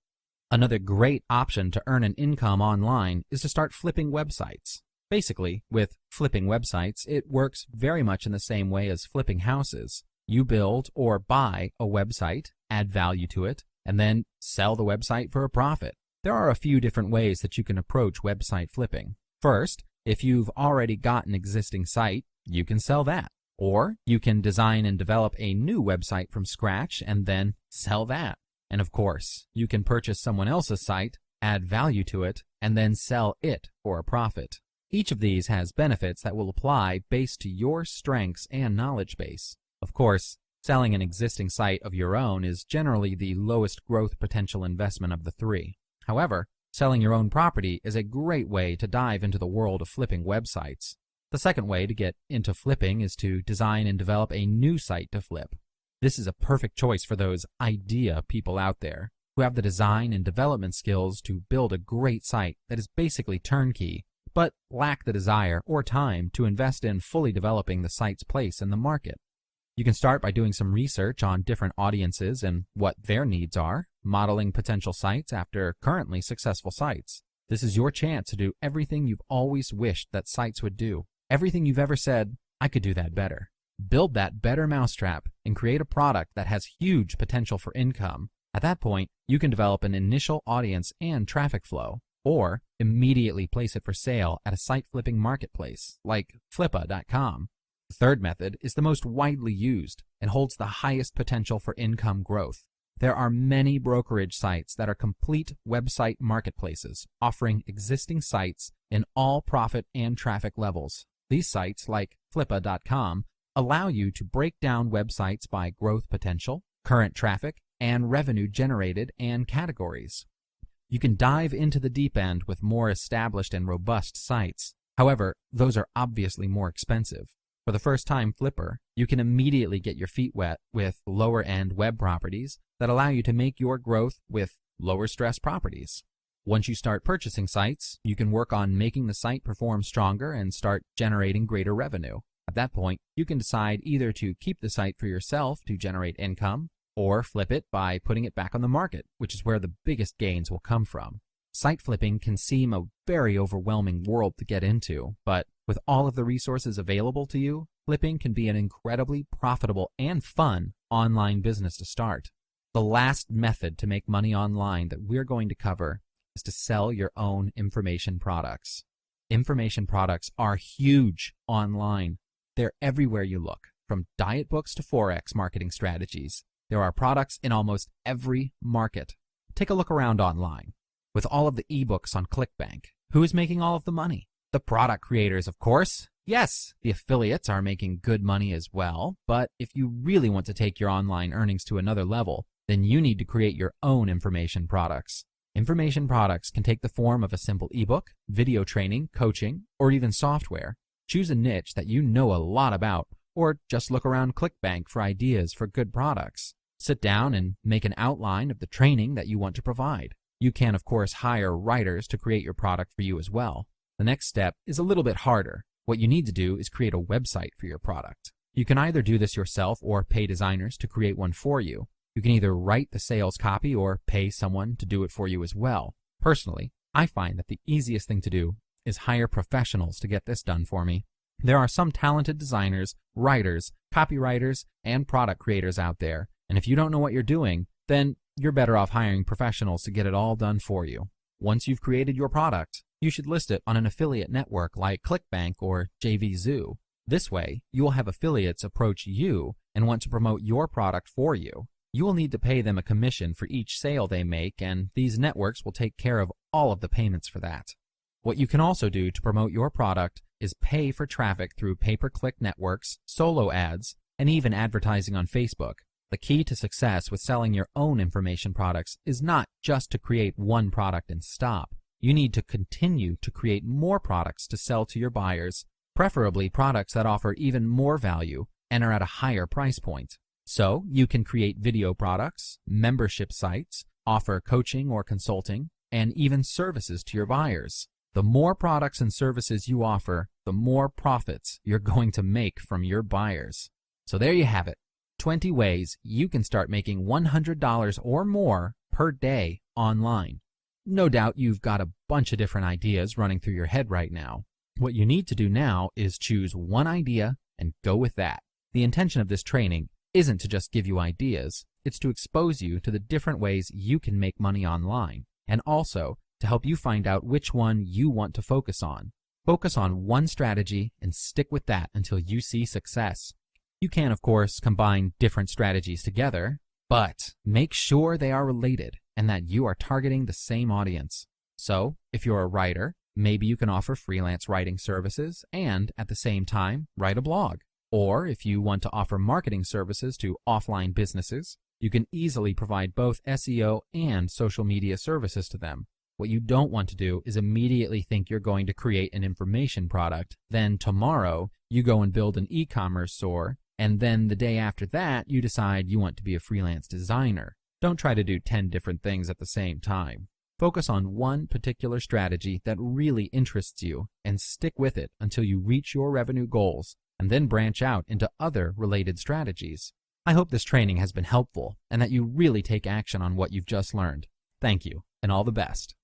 Another great option to earn an income online is to start flipping websites. Basically, with flipping websites, it works very much in the same way as flipping houses. You build or buy a website, add value to it, and then sell the website for a profit. There are a few different ways that you can approach website flipping. First, if you've already got an existing site, you can sell that. Or you can design and develop a new website from scratch and then sell that. And of course, you can purchase someone else's site, add value to it, and then sell it for a profit. Each of these has benefits that will apply based to your strengths and knowledge base. Of course, selling an existing site of your own is generally the lowest growth potential investment of the three. However, selling your own property is a great way to dive into the world of flipping websites. The second way to get into flipping is to design and develop a new site to flip. This is a perfect choice for those idea people out there who have the design and development skills to build a great site that is basically turnkey, but lack the desire or time to invest in fully developing the site's place in the market. You can start by doing some research on different audiences and what their needs are, modeling potential sites after currently successful sites. This is your chance to do everything you've always wished that sites would do. Everything you've ever said, I could do that better. Build that better mousetrap and create a product that has huge potential for income. At that point, you can develop an initial audience and traffic flow, or immediately place it for sale at a site flipping marketplace like flippa.com. The third method is the most widely used and holds the highest potential for income growth. There are many brokerage sites that are complete website marketplaces offering existing sites in all profit and traffic levels. These sites, like flippa.com, allow you to break down websites by growth potential, current traffic, and revenue generated and categories. You can dive into the deep end with more established and robust sites. However, those are obviously more expensive. For the first-time flipper, you can immediately get your feet wet with lower-end web properties that allow you to make your growth with lower-stress properties. Once you start purchasing sites, you can work on making the site perform stronger and start generating greater revenue. At that point, you can decide either to keep the site for yourself to generate income or flip it by putting it back on the market, which is where the biggest gains will come from. Site flipping can seem a very overwhelming world to get into, but with all of the resources available to you, flipping can be an incredibly profitable and fun online business to start. The last method to make money online that we're going to cover is to sell your own information products. Information products are huge online. They're everywhere you look, from diet books to Forex marketing strategies. There are products in almost every market. Take a look around online. With all of the ebooks on ClickBank, who is making all of the money? The product creators, of course. Yes, the affiliates are making good money as well, but if you really want to take your online earnings to another level, then you need to create your own information products. Information products can take the form of a simple ebook, video training, coaching, or even software. Choose a niche that you know a lot about, or just look around ClickBank for ideas for good products. Sit down and make an outline of the training that you want to provide. You can, of course, hire writers to create your product for you as well. The next step is a little bit harder. What you need to do is create a website for your product. You can either do this yourself or pay designers to create one for you. You can either write the sales copy or pay someone to do it for you as well. Personally, I find that the easiest thing to do is hire professionals to get this done for me. There are some talented designers, writers, copywriters, and product creators out there, and if you don't know what you're doing, then you're better off hiring professionals to get it all done for you. Once you've created your product, you should list it on an affiliate network like ClickBank or JVZoo. This way, you will have affiliates approach you and want to promote your product for you. You will need to pay them a commission for each sale they make, and these networks will take care of all of the payments for that. What you can also do to promote your product is pay for traffic through pay-per-click networks, solo ads, and even advertising on Facebook. The key to success with selling your own information products is not just to create one product and stop. You need to continue to create more products to sell to your buyers, preferably products that offer even more value and are at a higher price point. So you can create video products, membership sites, offer coaching or consulting, and even services to your buyers. The more products and services you offer, the more profits you're going to make from your buyers. So there you have it. 20 ways you can start making $100 or more per day online. No doubt you've got a bunch of different ideas running through your head right now. What you need to do now is choose one idea and go with that. The intention of this training isn't to just give you ideas, it's to expose you to the different ways you can make money online, and also to help you find out which one you want to focus on. Focus on one strategy and stick with that until you see success. You can, of course, combine different strategies together, but make sure they are related and that you are targeting the same audience. So, if you're a writer, maybe you can offer freelance writing services and, at the same time, write a blog. Or if you want to offer marketing services to offline businesses, you can easily provide both SEO and social media services to them. What you don't want to do is immediately think you're going to create an information product, then tomorrow you go and build an e-commerce store, and then the day after that you decide you want to be a freelance designer. Don't try to do 10 different things at the same time. Focus on one particular strategy that really interests you and stick with it until you reach your revenue goals, and then branch out into other related strategies. I hope this training has been helpful and that you really take action on what you've just learned. Thank you, and all the best.